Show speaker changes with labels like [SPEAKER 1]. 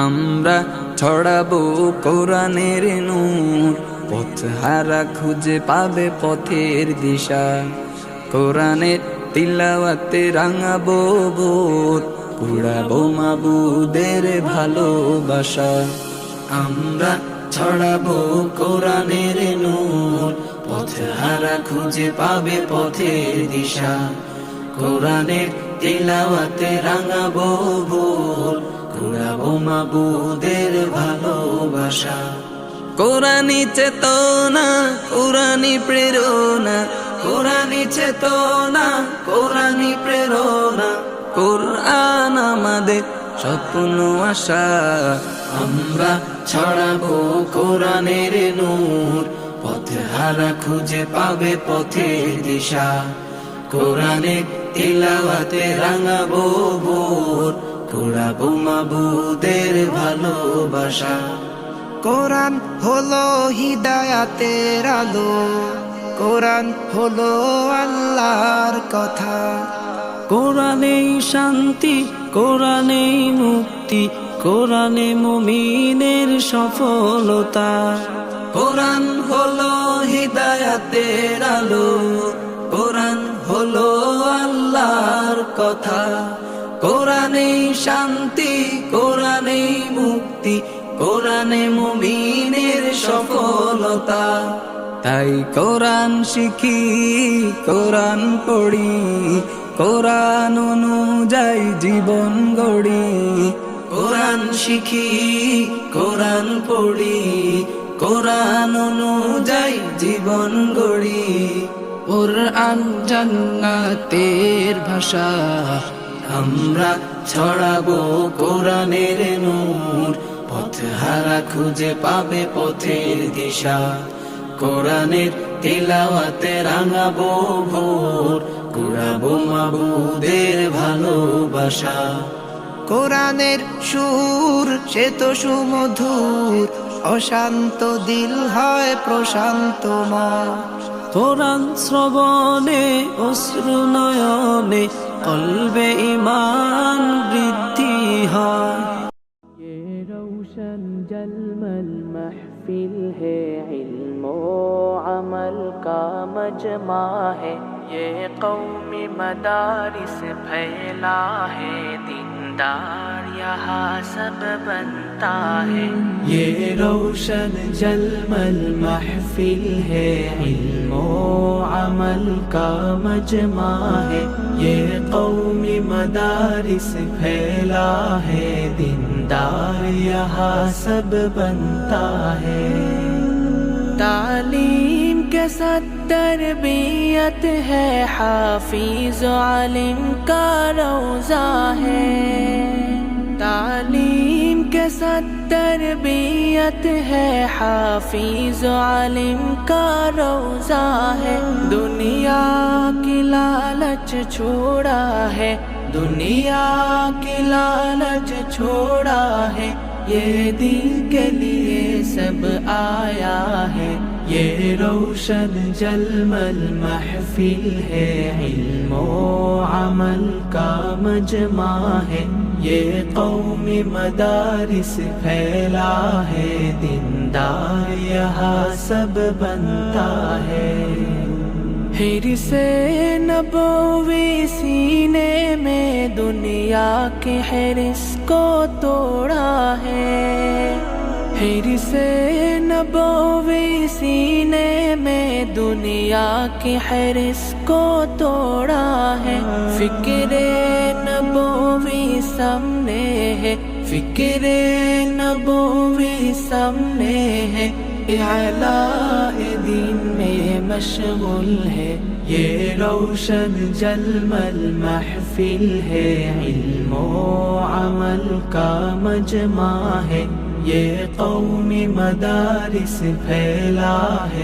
[SPEAKER 1] আমরা ছড়াবো কোরআনের নূর, পথ হারা খুঁজে পাবে পথের দিশা। কোরআনের তিলাওয়াতে রাঙাবো ভোর, কুড়াবো মাবুদের ভালোবাসা। আমরা ছড়াবো কোরআনের নূর, পথ হারা খুঁজে পাবে পথের দিশা। কোরআনের তিলাওয়াতে রাঙাবো ভোর, কুড়াবো মাবুদের ভালোবাসা। কোরআনি চেতনা, কোরআনি প্রেরণা, কোরআনি চেতনা, কোরআনি প্রেরণা। কোরআন আমাদের স্বপ্ন আশা। আমরা ছড়াবো কোরআনের নূর, পথ হারা খুঁজে পাবে পথের দিশা। কোরআনের তিলাওয়াতে রাঙাবো ভোর, কুড়াবো মাবুদের ভালোবাসা।
[SPEAKER 2] কোরআন হলো হিদায়াতের আলো, কোরআন হলো আল্লাহর কথা।
[SPEAKER 3] কোরআনেই শান্তি, কোরআনেই মুক্তি, কোরআনে মুমিনের সফলতা।
[SPEAKER 1] কোরআন হলো হিদায়াতের আলো, কোরআন হলো আল্লাহর কথা। কোরআনেই শান্তি, কোরআনেই মুক্তি, কোরআনে মুমিনের সফলতা। তাই কোরআন শিখি, কোরআন পড়ি, কোরআন অনুযায়ী জীবন গড়ি। কোরআন শিখি, কোরআন পড়ি, কোরআন অনুযায়ী জীবন গড়ি।
[SPEAKER 2] কোরআন জান্নাতের ভাষা,
[SPEAKER 1] আমরা ছড়াবো কোরআনের নূর, পথ হারা খুঁজে পাবে পথের দিশা। কোরআনের তিলাওয়াতে রাঙাবো ভোর, কুড়াবো মাবুদের ভালোবাসা।
[SPEAKER 2] কোরআনের সুর সে তো সুমধুর, অশান্ত দিল হয় প্রশান্ত মন।
[SPEAKER 3] কোরআন শ্রবণে অশ্রু নয়নে কলবে ঈমান বৃদ্ধি হয়। ये रोशन जलमल महफिल है, इल्म अमल का मजमा है। ये कौमी मदारिस फैला है, दीनदार यहाँ सब बनता है। ये रोशन जलमल महफिल है, इल्म अमल का मजमा है। ये कौमी मदारिस फैला है, दीनदार यहाँ सब बनता है। तालीम के साथ तरबियत है, हाफिज आलिम का रोज़ा है। तालीम के साथ तरबियत है, हाफिज आलिम का रोज़ा है। दुनिया की लालच छोड़ा है, दुनिया की लालच छोड़ा है। ये दिन के लिए सब आया है। ये रोशन जलमल महफिल है, इल्म अमल का मजमा है। ये कौमी मदारिस फैला है, दीनदार यहाँ सब बनता है। हिर्से नबवी सीने में दुनिया के हिर्स को तोड़ा है। हिर्से नबवी सीने में दुनिया के हिर्स को तोड़ा है। फिक्रे नबवी सामने है, फिक्रे नबवी सामने है। इलाए दीन में मशगूल है। ये रोशन जलमल महफिल है, इल्म अमल का मजमा है।
[SPEAKER 1] یہ قومی مدارس پھیلا ہے